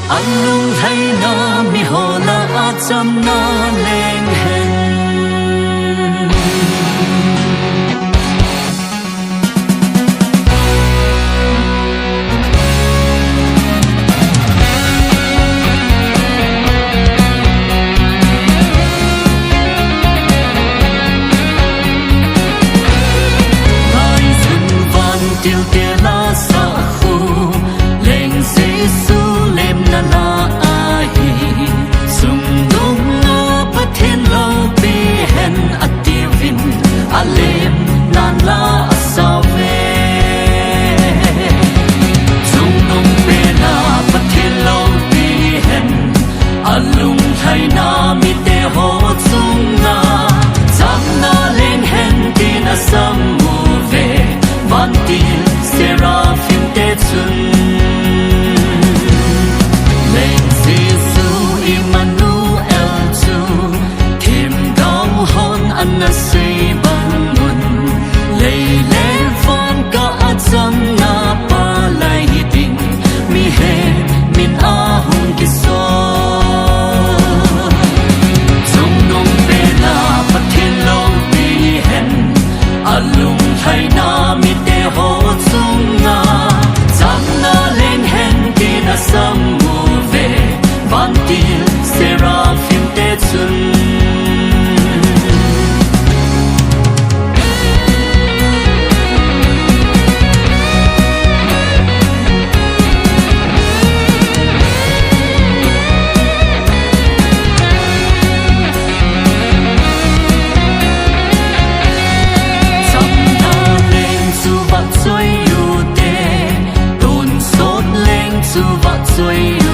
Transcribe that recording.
anh lung thấy na mi hồ la chăm na lên hen tiêu tia la sa khu lên sĩ su lem na la ai sung đông na bắt thiên lâu bi hen at tiêu vin a lem nan la sa ve sung đông be na bắt thiên lâu bi hen a lung thay na mi te ho sung na sam na lên hen ti na sam mu ve van til seraphim te chun lên giêsu Emmanuel chu kim dao hon an na sei ban mun lei le van ka acham na pa lai ding mi he min a hung ki so chung nong pe na pathin lo bi hen alung thai na mi te ho chung na cham na lên hen ti na sam mu ve van til seraphim te chun suy